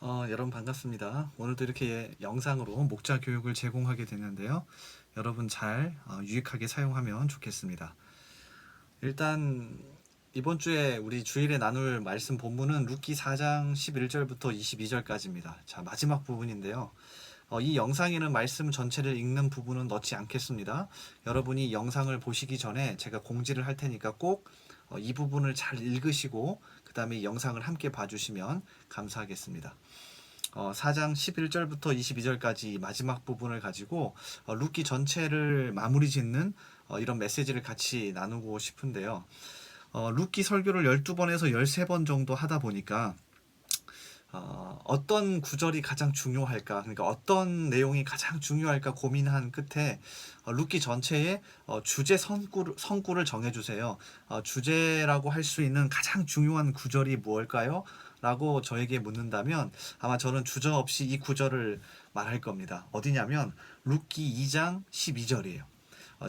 여러분 반갑습니다. 오늘도 이렇게 영상으로 목자 교육을 제공하게 됐는데요. 여러분 잘 유익하게 사용하면 좋겠습니다. 일단 이번 주에 우리 주일에 나눌 말씀 본문은 룻기 4장 11절부터 22절까지입니다. 자, 마지막 부분인데요. 이 영상에는 말씀 전체를 읽는 부분은 넣지 않겠습니다. 여러분이 영상을 보시기 전에 제가 공지를 할 테니까 꼭 이 부분을 잘 읽으시고 그 다음에 영상을 함께 봐주시면 감사하겠습니다. 4장 11절부터 22절까지 마지막 부분을 가지고 룻기 전체를 마무리 짓는 이런 메시지를 같이 나누고 싶은데요. 룻기 설교를 12번에서 13번 정도 하다 보니까 어떤 구절이 가장 중요할까, 그러니까 어떤 내용이 가장 중요할까 고민한 끝에 룻기 전체의 주제 성구를 정해주세요. 주제라고 할 수 있는 가장 중요한 구절이 무엇일까요? 라고 저에게 묻는다면 아마 저는 주저 없이 이 구절을 말할 겁니다. 어디냐면 룻기 2장 12절이에요.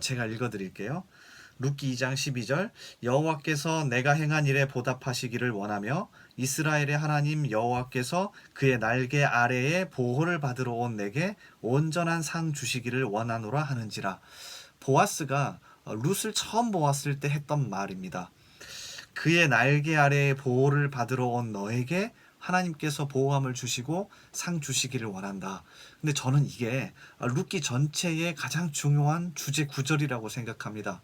제가 읽어드릴게요. 룻기 2장 12절 여호와께서 내가 행한 일에 보답하시기를 원하며 이스라엘의 하나님 여호와께서 그의 날개 아래에 보호를 받으러 온 내게 온전한 상 주시기를 원하노라 하는지라. 보아스가 룻을 처음 보았을 때 했던 말입니다. 그의 날개 아래에 보호를 받으러 온 너에게 하나님께서 보호함을 주시고 상 주시기를 원한다. 근데 저는 이게 룻기 전체의 가장 중요한 주제 구절이라고 생각합니다.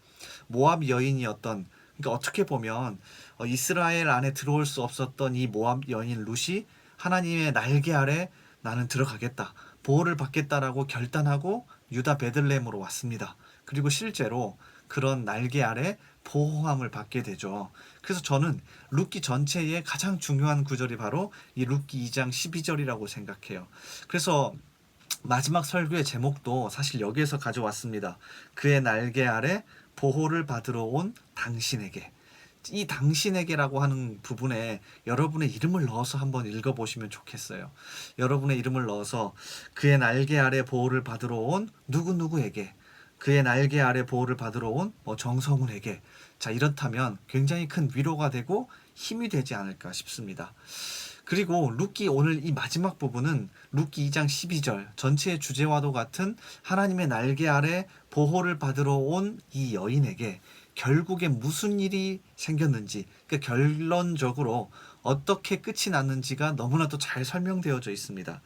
모압 여인이었던, 그러니까 어떻게 보면 이스라엘 안에 들어올 수 없었던 이 모압 여인 룻이 하나님의 날개 아래 나는 들어가겠다, 보호를 받겠다라고 결단하고 유다 베들레헴으로 왔습니다. 그리고 실제로 그런 날개 아래 보호함을 받게 되죠. 그래서 저는 룻기 전체의 가장 중요한 구절이 바로 이 룻기 2장 12절이라고 생각해요. 그래서 마지막 설교의 제목도 사실 여기에서 가져왔습니다. 그의 날개 아래 보호를 받으러 온 당신에게. 이 당신에게라고 하는 부분에 여러분의 이름을 넣어서 한번 읽어보시면 좋겠어요. 여러분의 이름을 넣어서 그의 날개 아래 보호를 받으러 온 누구누구에게, 그의 날개 아래 보호를 받으러 온 정성훈에게. 자, 이렇다면 굉장히 큰 위로가 되고 힘이 되지 않을까 싶습니다. 그리고 룻기 오늘 이 마지막 부분은 룻기 2장 12절 전체의 주제와도 같은 하나님의 날개 아래 보호를 받으러 온 이 여인에게 결국에 무슨 일이 생겼는지, 그러니까 결론적으로 어떻게 끝이 났는지가 너무나도 잘 설명되어져 있습니다.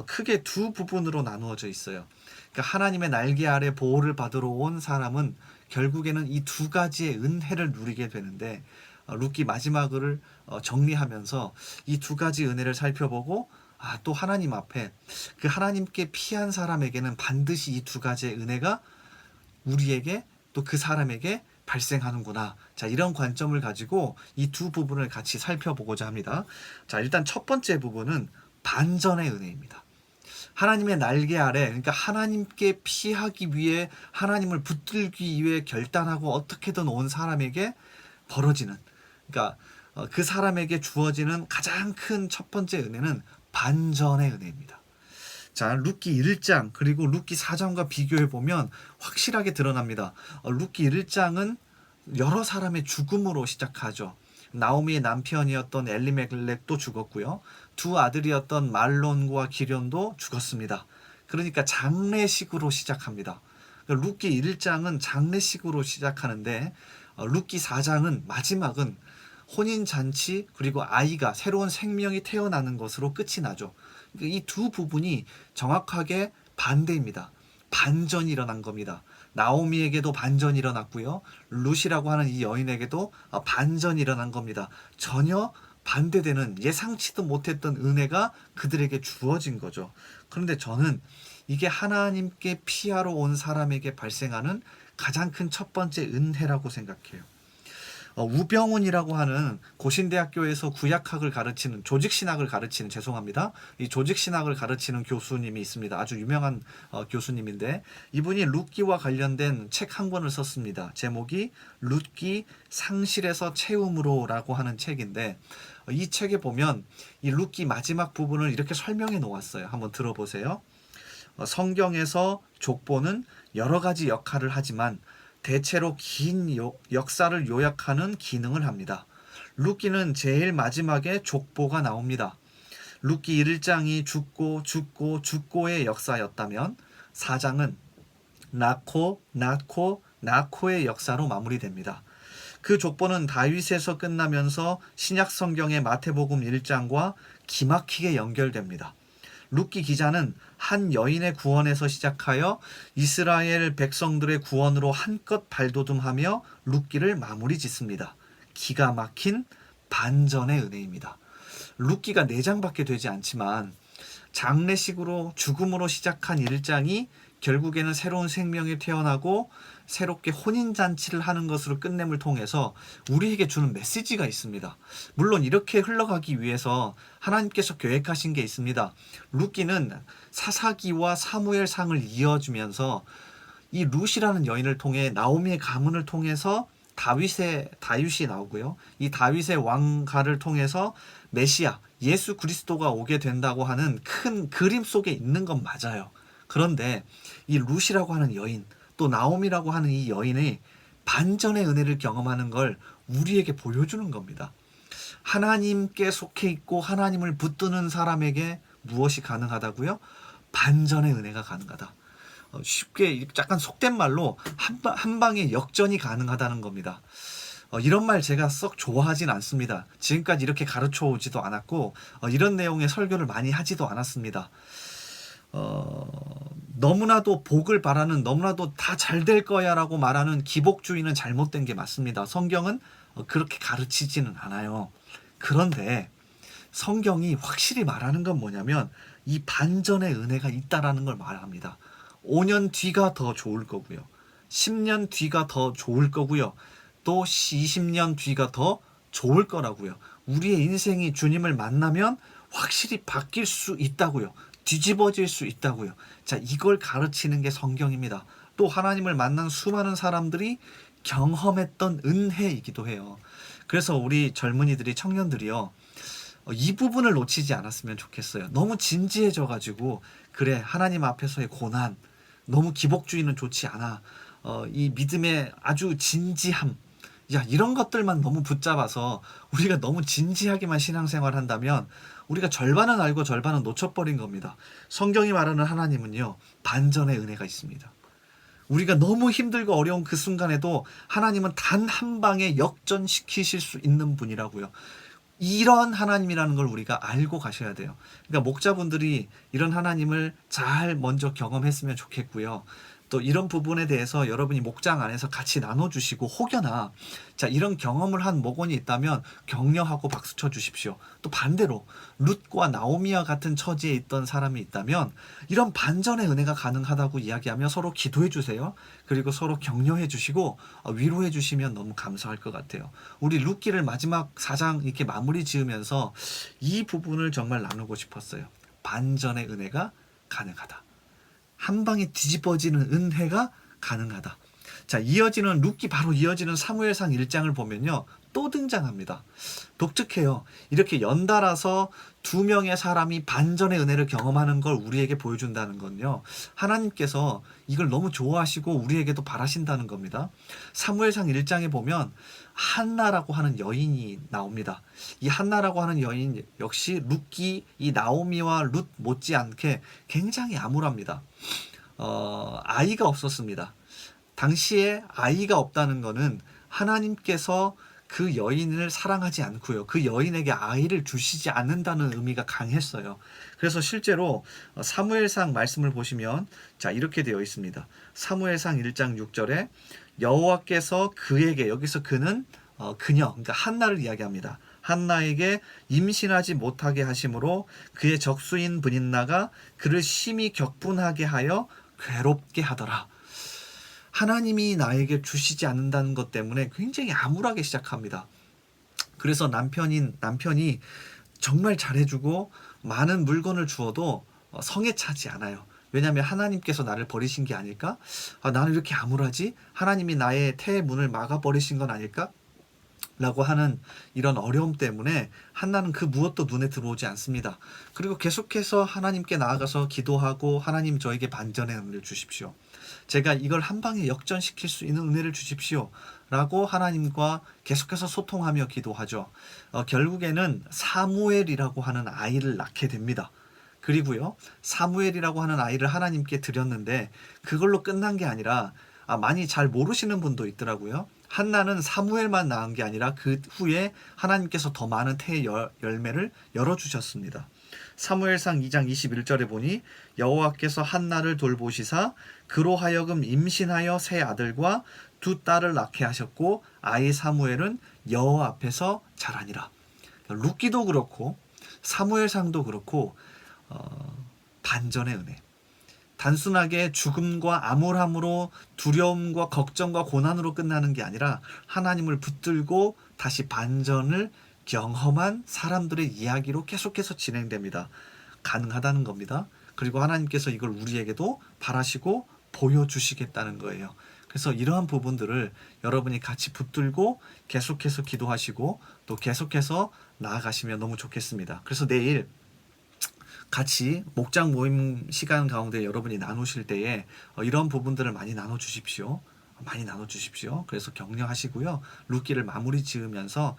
크게 두 부분으로 나누어져 있어요. 그러니까 하나님의 날개 아래 보호를 받으러 온 사람은 결국에는 이 두 가지의 은혜를 누리게 되는데, 룻기 마지막을 정리하면서 이 두 가지 은혜를 살펴보고 또 하나님 앞에 그 하나님께 피한 사람에게는 반드시 이 두 가지의 은혜가 우리에게 또 그 사람에게 발생하는구나. 자, 이런 관점을 가지고 이 두 부분을 같이 살펴보고자 합니다. 자, 일단 첫 번째 부분은 반전의 은혜입니다. 하나님의 날개 아래, 그러니까 하나님께 피하기 위해, 하나님을 붙들기 위해 결단하고 어떻게든 온 사람에게 벌어지는, 그러니까 그 사람에게 주어지는 가장 큰 첫 번째 은혜는 반전의 은혜입니다. 자, 룻기 1장 그리고 룻기 4장과 비교해 보면 확실하게 드러납니다. 룻기 1장은 여러 사람의 죽음으로 시작하죠. 나오미의 남편이었던 엘리멜렉도 죽었고요. 두 아들이었던 말론과 기련도 죽었습니다. 그러니까 장례식으로 시작합니다. 룻기 1장은 장례식으로 시작하는데 룻기 4장은 마지막은 혼인잔치 그리고 아이가, 새로운 생명이 태어나는 것으로 끝이 나죠. 이 두 부분이 정확하게 반대입니다. 반전이 일어난 겁니다. 나오미에게도 반전이 일어났고요. 룻이라고 하는 이 여인에게도 반전이 일어난 겁니다. 전혀 반대되는, 예상치도 못했던 은혜가 그들에게 주어진 거죠. 그런데 저는 이게 하나님께 피하러 온 사람에게 발생하는 가장 큰 첫 번째 은혜라고 생각해요. 우병훈이라고 하는 고신대학교에서 구약학을 가르치는, 조직신학을 가르치는, 죄송합니다. 이 조직신학을 가르치는 교수님이 있습니다. 아주 유명한 교수님인데 이분이 룻기와 관련된 책 한 권을 썼습니다. 제목이 룻기 상실에서 채움으로라고 하는 책인데 이 책에 보면 이 룻기 마지막 부분을 이렇게 설명해 놓았어요. 한번 들어보세요. 성경에서 족보는 여러 가지 역할을 하지만 대체로 긴 역사를 요약하는 기능을 합니다. 룻기는 제일 마지막에 족보가 나옵니다. 룻기 1장이 죽고의 역사였다면 4장은 낳고의 역사로 마무리됩니다. 그 족보는 다윗에서 끝나면서 신약 성경의 마태복음 1장과 기막히게 연결됩니다. 룻기 기자는 한 여인의 구원에서 시작하여 이스라엘 백성들의 구원으로 한껏 발돋움하며 룻기를 마무리 짓습니다. 기가 막힌 반전의 은혜입니다. 룻기가 4장밖에 되지 않지만 장례식으로 죽음으로 시작한 1장이 결국에는 새로운 생명이 태어나고 새롭게 혼인잔치를 하는 것으로 끝냄을 통해서 우리에게 주는 메시지가 있습니다. 물론 이렇게 흘러가기 위해서 하나님께서 계획하신 게 있습니다. 룻기는 사사기와 사무엘상을 이어주면서 이 룻이라는 여인을 통해 나오미의 가문을 통해서 다윗이 나오고요. 이 다윗의 왕가를 통해서 메시아 예수 그리스도가 오게 된다고 하는 큰 그림 속에 있는 건 맞아요. 그런데 이 룻이라고 하는 여인, 또 나오미라고 하는 이 여인의 반전의 은혜를 경험하는 걸 우리에게 보여주는 겁니다. 하나님께 속해 있고 하나님을 붙드는 사람에게 무엇이 가능하다고요? 반전의 은혜가 가능하다. 쉽게 약간 속된 말로 한 방에 역전이 가능하다는 겁니다. 이런 말 제가 썩 좋아하진 않습니다. 지금까지 이렇게 가르쳐 오지도 않았고 이런 내용의 설교를 많이 하지도 않았습니다. 너무나도 복을 바라는, 너무나도 다 잘 될 거야 라고 말하는 기복주의는 잘못된 게 맞습니다. 성경은 그렇게 가르치지는 않아요. 그런데 성경이 확실히 말하는 건 뭐냐면 이 반전의 은혜가 있다라는 걸 말합니다. 5년 뒤가 더 좋을 거고요. 10년 뒤가 더 좋을 거고요. 또 20년 뒤가 더 좋을 거라고요. 우리의 인생이 주님을 만나면 확실히 바뀔 수 있다고요. 뒤집어질 수 있다고요. 자, 이걸 가르치는 게 성경입니다. 또 하나님을 만난 수많은 사람들이 경험했던 은혜이기도 해요. 그래서 우리 젊은이들이, 청년들이요, 이 부분을 놓치지 않았으면 좋겠어요. 너무 진지해져가지고 그래, 하나님 앞에서의 고난, 너무 기복주의는 좋지 않아. 이 믿음의 아주 진지함, 이런 것들만 너무 붙잡아서 우리가 너무 진지하게만 신앙생활 한다면 우리가 절반은 알고 절반은 놓쳐버린 겁니다. 성경이 말하는 하나님은요, 반전의 은혜가 있습니다. 우리가 너무 힘들고 어려운 그 순간에도 하나님은 단 한 방에 역전시키실 수 있는 분이라고요. 이런 하나님이라는 걸 우리가 알고 가셔야 돼요. 그러니까 목자분들이 이런 하나님을 잘 먼저 경험했으면 좋겠고요. 또 이런 부분에 대해서 여러분이 목장 안에서 같이 나눠주시고, 혹여나 자 이런 경험을 한 목원이 있다면 격려하고 박수 쳐주십시오. 또 반대로 룻과 나오미와 같은 처지에 있던 사람이 있다면 이런 반전의 은혜가 가능하다고 이야기하며 서로 기도해 주세요. 그리고 서로 격려해 주시고 위로해 주시면 너무 감사할 것 같아요. 우리 룻기를 마지막 4장 이렇게 마무리 지으면서 이 부분을 정말 나누고 싶었어요. 반전의 은혜가 가능하다. 한 방에 뒤집어지는 은혜가 가능하다. 자, 룻기 바로 이어지는 사무엘상 1장을 보면요, 또 등장합니다. 독특해요. 이렇게 연달아서 2명의 사람이 반전의 은혜를 경험하는 걸 우리에게 보여준다는 건요, 하나님께서 이걸 너무 좋아하시고 우리에게도 바라신다는 겁니다. 사무엘상 1장에 보면 한나라고 하는 여인이 나옵니다. 이 한나라고 하는 여인 역시 룻기, 이 나오미와 룻 못지않게 굉장히 암울합니다. 아이가 없었습니다. 당시에 아이가 없다는 것은 하나님께서 그 여인을 사랑하지 않고요, 그 여인에게 아이를 주시지 않는다는 의미가 강했어요. 그래서 실제로 사무엘상 말씀을 보시면 자, 이렇게 되어 있습니다. 사무엘상 1장 6절에 여호와께서 그에게, 여기서 그는 그녀, 그러니까 한나를 이야기합니다. 한나에게 임신하지 못하게 하심으로 그의 적수인 브닌나가 그를 심히 격분하게 하여 괴롭게 하더라. 하나님이 나에게 주시지 않는다는 것 때문에 굉장히 암울하게 시작합니다. 그래서 남편이 정말 잘해주고 많은 물건을 주어도 성에 차지 않아요. 왜냐하면 하나님께서 나를 버리신 게 아닐까? 나는 이렇게 암울하지? 하나님이 나의 태의 문을 막아버리신 건 아닐까? 라고 하는 이런 어려움 때문에 한나는 그 무엇도 눈에 들어오지 않습니다. 그리고 계속해서 하나님께 나아가서 기도하고, 하나님 저에게 반전의 은혜를 주십시오. 제가 이걸 한 방에 역전시킬 수 있는 은혜를 주십시오. 라고 하나님과 계속해서 소통하며 기도하죠. 결국에는 사무엘이라고 하는 아이를 낳게 됩니다. 그리고요, 사무엘이라고 하는 아이를 하나님께 드렸는데 그걸로 끝난 게 아니라, 많이 잘 모르시는 분도 있더라고요. 한나는 사무엘만 낳은 게 아니라 그 후에 하나님께서 더 많은 태의 열매를 열어주셨습니다. 사무엘상 2장 21절에 보니 여호와께서 한나를 돌보시사 그로 하여금 임신하여 세 아들과 두 딸을 낳게 하셨고 아이 사무엘은 여호와 앞에서 자라니라. 룻기도 그렇고 사무엘상도 그렇고 반전의 은혜. 단순하게 죽음과 암울함으로 두려움과 걱정과 고난으로 끝나는 게 아니라 하나님을 붙들고 다시 반전을 경험한 사람들의 이야기로 계속해서 진행됩니다. 가능하다는 겁니다. 그리고 하나님께서 이걸 우리에게도 바라시고 보여주시겠다는 거예요. 그래서 이러한 부분들을 여러분이 같이 붙들고 계속해서 기도하시고 또 계속해서 나아가시면 너무 좋겠습니다. 그래서 내일 같이 목장 모임 시간 가운데 여러분이 나누실 때에 이런 부분들을 많이 나눠주십시오. 많이 나눠주십시오. 그래서 격려하시고요. 룻기를 마무리 지으면서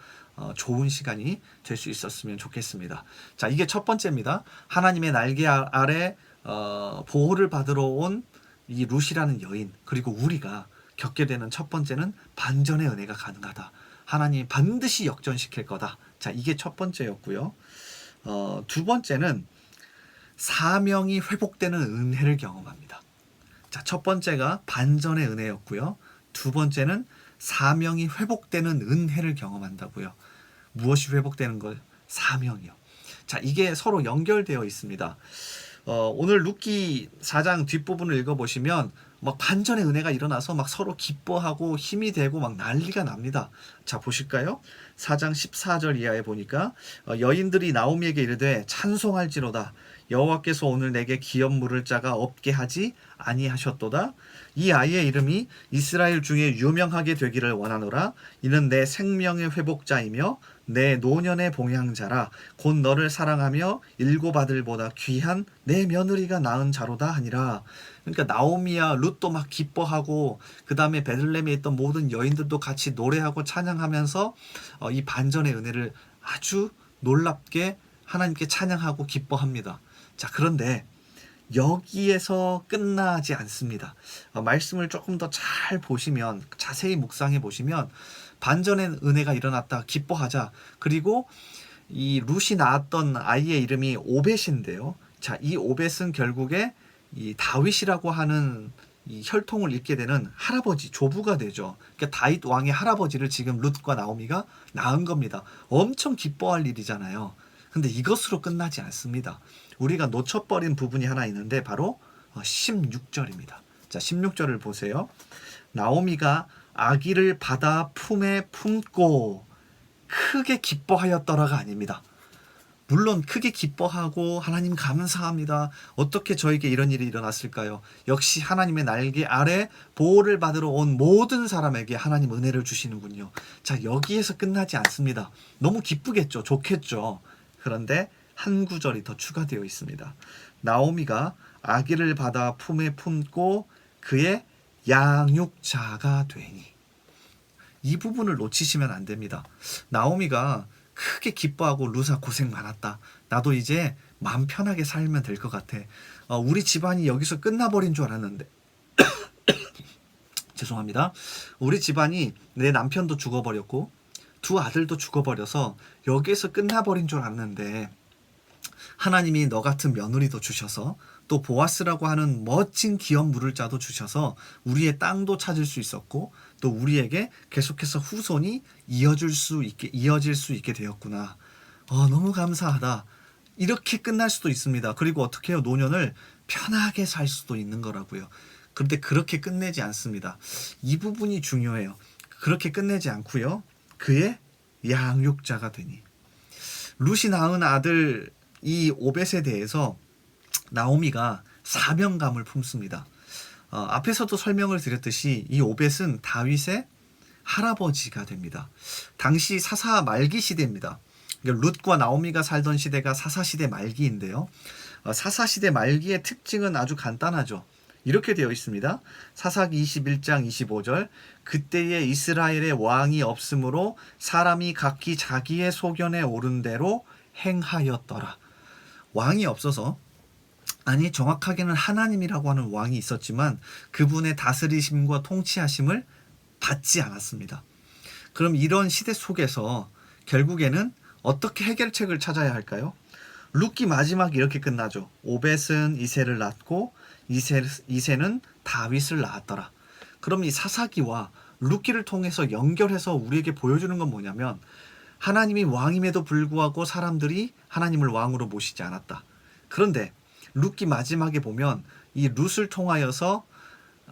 좋은 시간이 될 수 있었으면 좋겠습니다. 자, 이게 첫 번째입니다. 하나님의 날개 아래 보호를 받으러 온 이 룻이라는 여인, 그리고 우리가 겪게 되는 첫 번째는 반전의 은혜가 가능하다. 하나님이 반드시 역전시킬 거다. 자, 이게 첫 번째였고요. 두 번째는 사명이 회복되는 은혜를 경험합니다. 자, 첫 번째가 반전의 은혜였고요. 두 번째는 사명이 회복되는 은혜를 경험한다고요. 무엇이 회복되는 걸? 사명이요. 자, 이게 서로 연결되어 있습니다. 오늘 룻기 4장 뒷부분을 읽어보시면 막 반전의 은혜가 일어나서 막 서로 기뻐하고 힘이 되고 막 난리가 납니다. 자, 보실까요? 4장 14절 이하에 보니까 여인들이 나오미에게 이르되 찬송할지로다. 여호와께서 오늘 내게 기업 물을 자가 없게 하지 아니하셨도다. 이 아이의 이름이 이스라엘 중에 유명하게 되기를 원하노라. 이는 내 생명의 회복자이며 내 노년의 봉양자라. 곧 너를 사랑하며 일곱 아들보다 귀한 내 며느리가 낳은 자로다 하니라. 그러니까 나오미야 룻도 막 기뻐하고 그 다음에 베들레헴에 있던 모든 여인들도 같이 노래하고 찬양하면서 이 반전의 은혜를 아주 놀랍게 하나님께 찬양하고 기뻐합니다. 자, 그런데 여기에서 끝나지 않습니다. 말씀을 조금 더 잘 보시면, 자세히 묵상해 보시면 반전의 은혜가 일어났다, 기뻐하자. 그리고 이 룻이 낳았던 아이의 이름이 오벳인데요. 자, 이 오벳은 결국에 이 다윗이라고 하는 이 혈통을 잇게 되는 할아버지, 조부가 되죠. 그러니까 다윗 왕의 할아버지를 지금 룻과 나오미가 낳은 겁니다. 엄청 기뻐할 일이잖아요. 근데 이것으로 끝나지 않습니다. 우리가 놓쳐버린 부분이 하나 있는데 바로 16절입니다. 자, 16절을 보세요. 나오미가 아기를 받아 품에 품고 크게 기뻐하였더라가 아닙니다. 물론 크게 기뻐하고 하나님 감사합니다. 어떻게 저에게 이런 일이 일어났을까요? 역시 하나님의 날개 아래 보호를 받으러 온 모든 사람에게 하나님 은혜를 주시는군요. 자, 여기에서 끝나지 않습니다. 너무 기쁘겠죠? 좋겠죠? 그런데 한 구절이 더 추가되어 있습니다. 나오미가 아기를 받아 품에 품고 그의 양육자가 되니. 이 부분을 놓치시면 안 됩니다. 나오미가 크게 기뻐하고 룻아 고생 많았다. 나도 이제 마음 편하게 살면 될 것 같아. 우리 집안이 여기서 끝나버린 줄 알았는데 죄송합니다. 우리 집안이 내 남편도 죽어버렸고 두 아들도 죽어버려서 여기에서 끝나버린 줄 알았는데 하나님이 너 같은 며느리도 주셔서 또 보아스라고 하는 멋진 기업 물을 자도 주셔서 우리의 땅도 찾을 수 있었고 또 우리에게 계속해서 후손이 이어질 수 있게 되었구나. 너무 감사하다. 이렇게 끝날 수도 있습니다. 그리고 어떻게 해요? 노년을 편하게 살 수도 있는 거라고요. 그런데 그렇게 끝내지 않습니다. 이 부분이 중요해요. 그렇게 끝내지 않고요. 그의 양육자가 되니. 룻이 낳은 아들 이 오벳에 대해서 나오미가 사명감을 품습니다. 앞에서도 설명을 드렸듯이 이 오벳은 다윗의 할아버지가 됩니다. 당시 사사 말기 시대입니다. 룻과 나오미가 살던 시대가 사사 시대 말기인데요. 사사 시대 말기의 특징은 아주 간단하죠. 이렇게 되어 있습니다. 사사기 21장 25절 그때에 이스라엘의 왕이 없으므로 사람이 각기 자기의 소견에 오른 대로 행하였더라. 왕이 없어서, 아니 정확하게는 하나님이라고 하는 왕이 있었지만 그분의 다스리심과 통치하심을 받지 않았습니다. 그럼 이런 시대 속에서 결국에는 어떻게 해결책을 찾아야 할까요? 룻기 마지막이 이렇게 끝나죠. 오벳은 이새를 낳고 이새는 다윗을 낳았더라. 그럼 이 사사기와 룻기를 통해서 연결해서 우리에게 보여주는 건 뭐냐면, 하나님이 왕임에도 불구하고 사람들이 하나님을 왕으로 모시지 않았다. 그런데 룻기 마지막에 보면 이 룻을 통하여서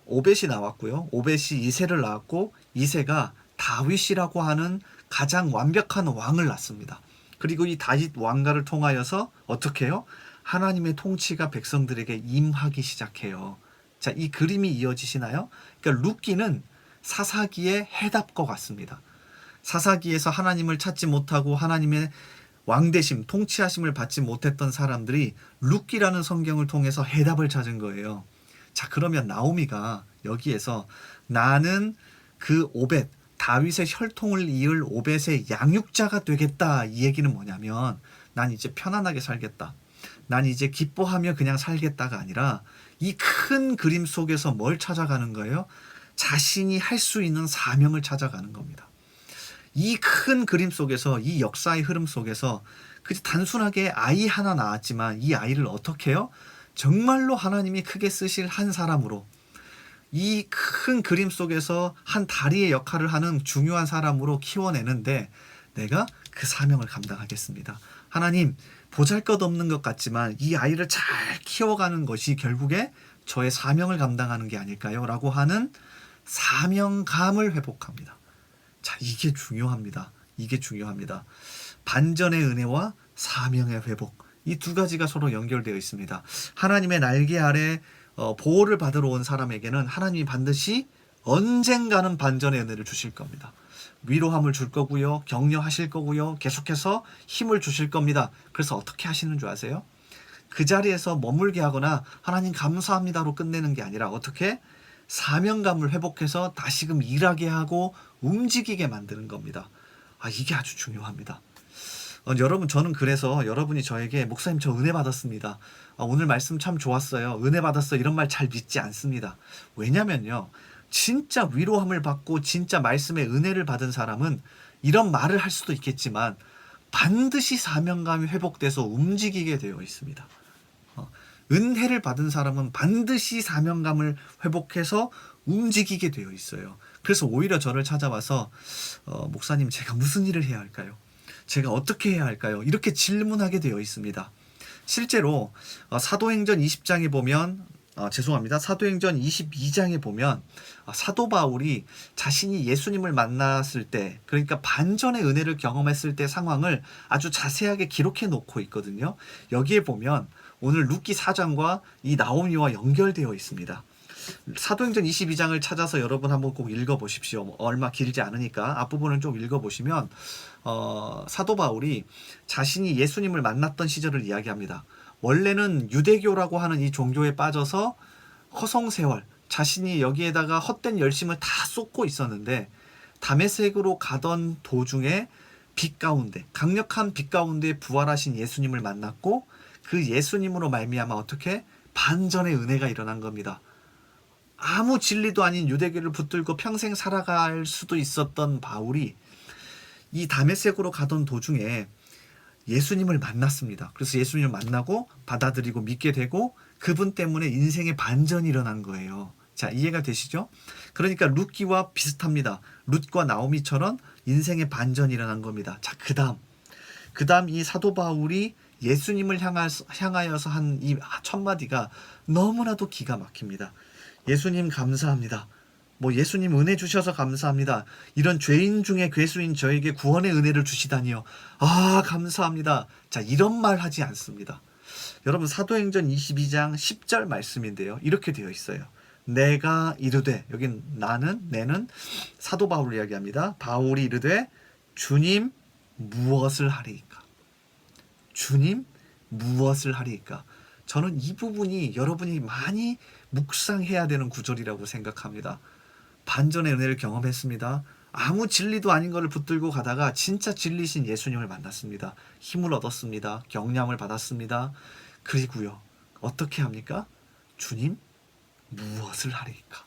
오벳이 나왔고요. 오벳이 이새를 낳았고 이새가 다윗이라고 하는 가장 완벽한 왕을 낳습니다. 그리고 이 다윗 왕가를 통하여서 어떻게 해요? 하나님의 통치가 백성들에게 임하기 시작해요. 자, 이 그림이 이어지시나요? 그러니까 룻기는 사사기의 해답과 같습니다. 사사기에서 하나님을 찾지 못하고 하나님의 왕대심, 통치하심을 받지 못했던 사람들이 룻기라는 성경을 통해서 해답을 찾은 거예요. 자, 그러면 나오미가 여기에서 나는 그 오벳, 다윗의 혈통을 이을 오벳의 양육자가 되겠다, 이 얘기는 뭐냐면, 난 이제 편안하게 살겠다, 난 이제 기뻐하며 그냥 살겠다가 아니라 이 큰 그림 속에서 뭘 찾아가는 거예요? 자신이 할 수 있는 사명을 찾아가는 겁니다. 이 큰 그림 속에서, 이 역사의 흐름 속에서 그 단순하게 아이 하나 낳았지만 이 아이를 어떻게 해요? 정말로 하나님이 크게 쓰실 한 사람으로, 이 큰 그림 속에서 한 다리의 역할을 하는 중요한 사람으로 키워내는데 내가 그 사명을 감당하겠습니다. 하나님, 보잘것없는 것 같지만 이 아이를 잘 키워가는 것이 결국에 저의 사명을 감당하는 게 아닐까요? 라고 하는 사명감을 회복합니다. 자, 이게 중요합니다. 이게 중요합니다. 반전의 은혜와 사명의 회복, 이 두 가지가 서로 연결되어 있습니다. 하나님의 날개 아래 보호를 받으러 온 사람에게는 하나님이 반드시 언젠가는 반전의 은혜를 주실 겁니다. 위로함을 줄 거고요, 격려하실 거고요, 계속해서 힘을 주실 겁니다. 그래서 어떻게 하시는 줄 아세요? 그 자리에서 머물게 하거나 하나님 감사합니다로 끝내는 게 아니라 어떻게 사명감을 회복해서 다시금 일하게 하고 움직이게 만드는 겁니다. 이게 아주 중요합니다. 여러분, 저는 그래서 여러분이 저에게 목사님 저 은혜 받았습니다, 오늘 말씀 참 좋았어요, 은혜 받았어, 이런 말 잘 믿지 않습니다. 왜냐면요, 진짜 위로함을 받고 진짜 말씀의 은혜를 받은 사람은 이런 말을 할 수도 있겠지만 반드시 사명감이 회복돼서 움직이게 되어 있습니다. 은혜를 받은 사람은 반드시 사명감을 회복해서 움직이게 되어 있어요. 그래서 오히려 저를 찾아와서 목사님, 제가 무슨 일을 해야 할까요? 제가 어떻게 해야 할까요? 이렇게 질문하게 되어 있습니다. 실제로 사도행전 20장에 보면 사도행전 22장에 보면 사도 바울이 자신이 예수님을 만났을 때, 그러니까 반전의 은혜를 경험했을 때 상황을 아주 자세하게 기록해 놓고 있거든요. 여기에 보면 오늘 룻기 4장과 이 나오미와 연결되어 있습니다. 사도행전 22장을 찾아서 여러분 한번 꼭 읽어보십시오. 얼마 길지 않으니까 앞부분을 좀 읽어보시면 사도 바울이 자신이 예수님을 만났던 시절을 이야기합니다. 원래는 유대교라고 하는 이 종교에 빠져서 허송세월 자신이 여기에다가 헛된 열심을 다 쏟고 있었는데 다메섹으로 가던 도중에 빛 가운데, 강력한 빛 가운데 부활하신 예수님을 만났고 그 예수님으로 말미암아 어떻게 반전의 은혜가 일어난 겁니다. 아무 진리도 아닌 유대교를 붙들고 평생 살아갈 수도 있었던 바울이 이 다메섹으로 가던 도중에 예수님을 만났습니다. 그래서 예수님을 만나고 받아들이고 믿게 되고 그분 때문에 인생의 반전이 일어난 거예요. 자, 이해가 되시죠? 그러니까 룻기와 비슷합니다. 룻과 나오미처럼 인생의 반전이 일어난 겁니다. 자, 그 다음 이 사도 바울이 예수님을 향하여서 한 이 첫마디가 너무나도 기가 막힙니다. 예수님 감사합니다. 예수님 은혜 주셔서 감사합니다. 이런 죄인 중에 괴수인 저에게 구원의 은혜를 주시다니요. 감사합니다. 자, 이런 말 하지 않습니다. 여러분, 사도행전 22장 10절 말씀인데요. 이렇게 되어 있어요. 내가 이르되, 여긴 내는 사도 바울을 이야기합니다. 바울이 이르되 주님 무엇을 하리이까? 주님 무엇을 하리이까? 저는 이 부분이 여러분이 많이 묵상해야 되는 구절이라고 생각합니다. 반전의 은혜를 경험했습니다. 아무 진리도 아닌 것을 붙들고 가다가 진짜 진리신 예수님을 만났습니다. 힘을 얻었습니다. 경량을 받았습니다. 그리고요, 어떻게 합니까? 주님, 무엇을 하리까?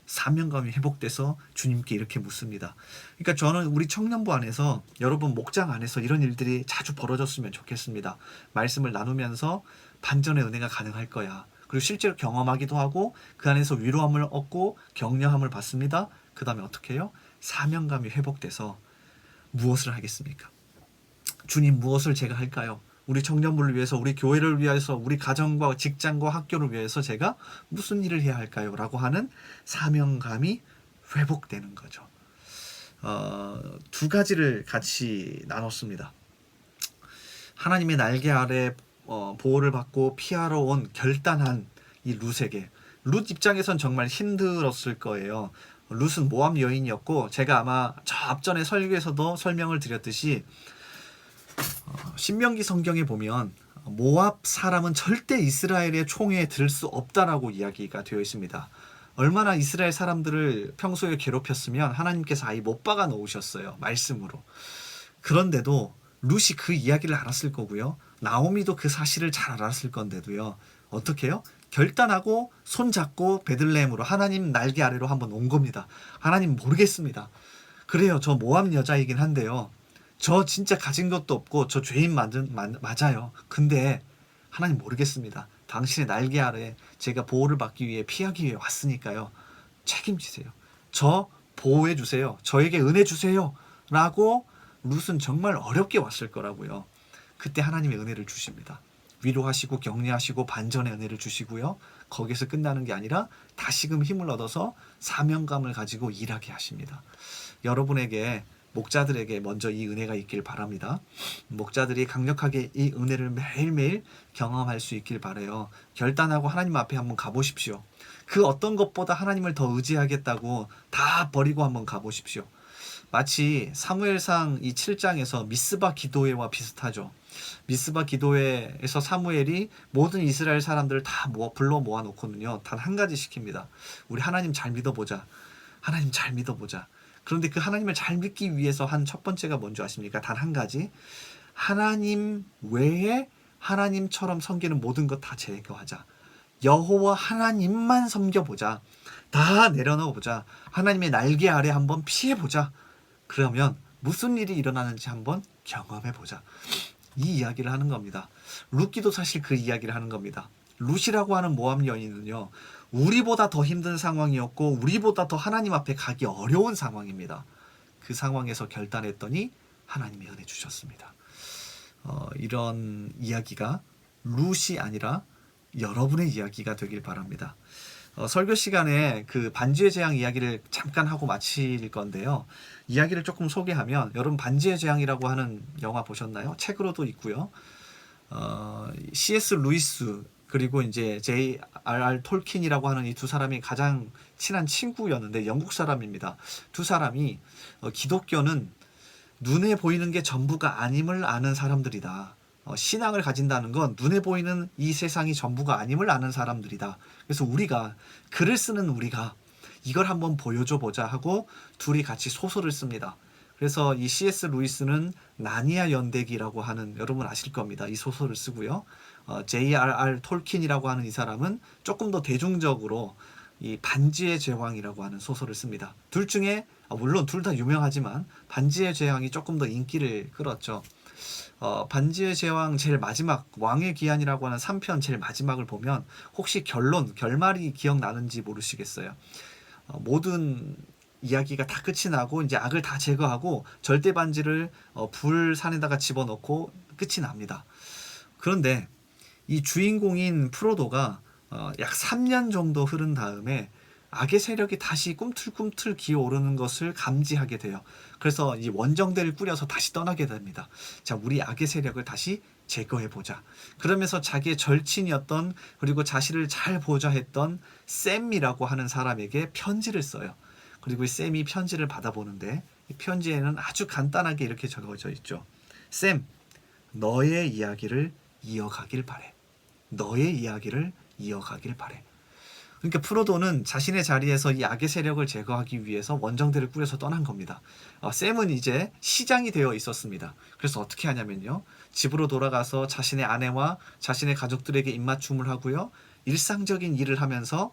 사명감이 회복돼서 주님께 이렇게 묻습니다. 그러니까 저는 우리 청년부 안에서, 여러분 목장 안에서 이런 일들이 자주 벌어졌으면 좋겠습니다. 말씀을 나누면서 반전의 은혜가 가능할 거야. 그리고 실제로 경험하기도 하고 그 안에서 위로함을 얻고 격려함을 받습니다. 그 다음에 어떻게 해요? 사명감이 회복돼서 무엇을 하겠습니까? 주님, 무엇을 제가 할까요? 우리 청년부를 위해서, 우리 교회를 위해서, 우리 가정과 직장과 학교를 위해서 제가 무슨 일을 해야 할까요? 라고 하는 사명감이 회복되는 거죠. 두 가지를 같이 나눴습니다. 하나님의 날개 아래 보호를 받고 피하러 온 결단한 이 룻에게, 룻 입장에선 정말 힘들었을 거예요. 룻은 모압 여인이었고, 제가 아마 저 앞전에 설교에서도 설명을 드렸듯이 신명기 성경에 보면 모압 사람은 절대 이스라엘의 총에 들 수 없다라고 이야기가 되어 있습니다. 얼마나 이스라엘 사람들을 평소에 괴롭혔으면 하나님께서 아예 못 박아 놓으셨어요, 말씀으로. 그런데도 룻이 그 이야기를 알았을 거고요, 나오미도 그 사실을 잘 알았을 건데도요, 어떻게 해요? 결단하고 손잡고 베들레헴으로, 하나님 날개 아래로 한번 온 겁니다. 하나님 모르겠습니다. 그래요, 저 모압 여자이긴 한데요, 저 진짜 가진 것도 없고 저 죄인 맞아요. 근데 하나님 모르겠습니다. 당신의 날개 아래 제가 보호를 받기 위해, 피하기 위해 왔으니까요, 책임지세요. 저 보호해 주세요. 저에게 은혜 주세요. 라고 룻은 정말 어렵게 왔을 거라고요. 그때 하나님의 은혜를 주십니다. 위로하시고 격려하시고 반전의 은혜를 주시고요, 거기서 끝나는 게 아니라 다시금 힘을 얻어서 사명감을 가지고 일하게 하십니다. 여러분에게, 목자들에게 먼저 이 은혜가 있길 바랍니다. 목자들이 강력하게 이 은혜를 매일매일 경험할 수 있길 바라요. 결단하고 하나님 앞에 한번 가보십시오. 그 어떤 것보다 하나님을 더 의지하겠다고 다 버리고 한번 가보십시오. 마치 사무엘상 이 7장에서 미스바 기도회와 비슷하죠. 미스바 기도회에서 사무엘이 모든 이스라엘 사람들을 다 불러 모아놓고는요, 단 한 가지 시킵니다. 우리 하나님 잘 믿어보자. 하나님 잘 믿어보자. 그런데 그 하나님을 잘 믿기 위해서 한 첫 번째가 뭔지 아십니까? 단 한 가지. 하나님 외에 하나님처럼 섬기는 모든 것 다 제거하자. 여호와 하나님만 섬겨보자. 다 내려놓아보자. 하나님의 날개 아래 한번 피해보자. 그러면 무슨 일이 일어나는지 한번 경험해보자. 이 이야기를 하는 겁니다. 룻기도 사실 그 이야기를 하는 겁니다. 룻이라고 하는 모압 여인은요, 우리보다 더 힘든 상황이었고 우리보다 더 하나님 앞에 가기 어려운 상황입니다. 그 상황에서 결단했더니 하나님이 은혜 주셨습니다. 이런 이야기가 룻이 아니라 여러분의 이야기가 되길 바랍니다. 설교 시간에 그 반지의 제왕 이야기를 잠깐 하고 마칠 건데요, 이야기를 조금 소개하면, 여러분 반지의 제왕이라고 하는 영화 보셨나요? 책으로도 있고요. C.S. 루이스 그리고 이제 J.R.R. 톨킨이라고 하는 이 두 사람이 가장 친한 친구였는데, 영국 사람입니다. 두 사람이 기독교는 눈에 보이는 게 전부가 아님을 아는 사람들이다. 신앙을 가진다는 건 눈에 보이는 이 세상이 전부가 아님을 아는 사람들이다. 그래서 우리가, 글을 쓰는 우리가 이걸 한번 보여줘 보자 하고 둘이 같이 소설을 씁니다. 그래서 이 C.S. 루이스는 나니아 연대기라고 하는, 여러분 아실 겁니다, 이 소설을 쓰고요. J.R.R. 톨킨이라고 하는 이 사람은 조금 더 대중적으로 이 반지의 제왕이라고 하는 소설을 씁니다. 둘 중에, 물론 둘 다 유명하지만 반지의 제왕이 조금 더 인기를 끌었죠. 반지의 제왕 제일 마지막, 왕의 기한이라고 하는 3편 제일 마지막을 보면 혹시 결말이 기억나는지 모르시겠어요. 모든 이야기가 다 끝이 나고 이제 악을 다 제거하고 절대 반지를 불산에다가 집어넣고 끝이 납니다. 그런데 이 주인공인 프로도가 약 3년 정도 흐른 다음에 악의 세력이 다시 꿈틀꿈틀 기어오르는 것을 감지하게 돼요. 그래서 이 원정대를 꾸려서 다시 떠나게 됩니다. 자, 우리 악의 세력을 다시 제거해보자. 그러면서 자기의 절친이었던, 그리고 자신을 잘 보좌했던 샘이라고 하는 사람에게 편지를 써요. 그리고 이 샘이 편지를 받아보는데, 이 편지에는 아주 간단하게 이렇게 적어져 있죠. 샘, 너의 이야기를 이어가길 바래. 너의 이야기를 이어가길 바래. 그러니까 프로도는 자신의 자리에서 이 악의 세력을 제거하기 위해서 원정대를 꾸려서 떠난 겁니다. 샘은 이제 시장이 되어 있었습니다. 그래서 어떻게 하냐면요. 집으로 돌아가서 자신의 아내와 자신의 가족들에게 입맞춤을 하고요. 일상적인 일을 하면서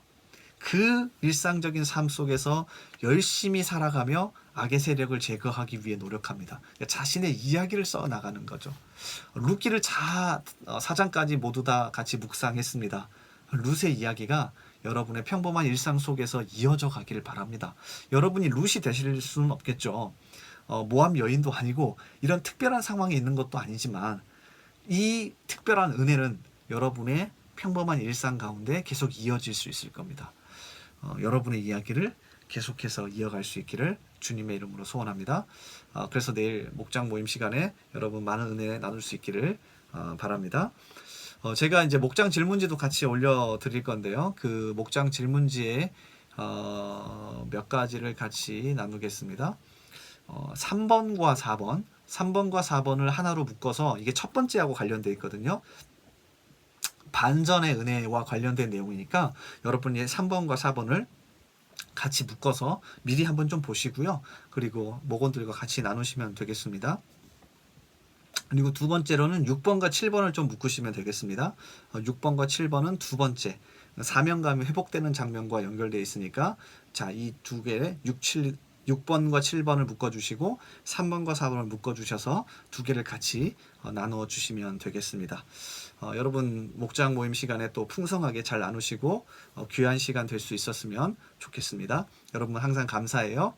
그 일상적인 삶 속에서 열심히 살아가며 악의 세력을 제거하기 위해 노력합니다. 그러니까 자신의 이야기를 써 나가는 거죠. 룻기를 사장까지 모두 다 같이 묵상했습니다. 룻의 이야기가 여러분의 평범한 일상 속에서 이어져 가기를 바랍니다. 여러분이 룻이 되실 수는 없겠죠. 모함 여인도 아니고 이런 특별한 상황에 있는 것도 아니지만 이 특별한 은혜는 여러분의 평범한 일상 가운데 계속 이어질 수 있을 겁니다. 여러분의 이야기를 계속해서 이어갈 수 있기를 주님의 이름으로 소원합니다. 그래서 내일 목장 모임 시간에 여러분 많은 은혜 나눌 수 있기를 바랍니다. 제가 이제 목장 질문지도 같이 올려드릴 건데요. 그 목장 질문지에 몇 가지를 같이 나누겠습니다. 3번과 4번, 3번과 4번을 하나로 묶어서 이게 첫 번째하고 관련되어 있거든요. 반전의 은혜와 관련된 내용이니까 여러분이 3번과 4번을 같이 묶어서 미리 한번 좀 보시고요. 그리고 목원들과 같이 나누시면 되겠습니다. 그리고 두 번째로는 6번과 7번을 좀 묶으시면 되겠습니다. 6번과 7번은 두 번째 사명감이 회복되는 장면과 연결되어 있으니까 자, 이 두 개 6번과 7번을 묶어주시고 3번과 4번을 묶어주셔서 두 개를 같이 나누어 주시면 되겠습니다. 여러분 목장 모임 시간에 또 풍성하게 잘 나누시고 귀한 시간 될 수 있었으면 좋겠습니다. 여러분 항상 감사해요.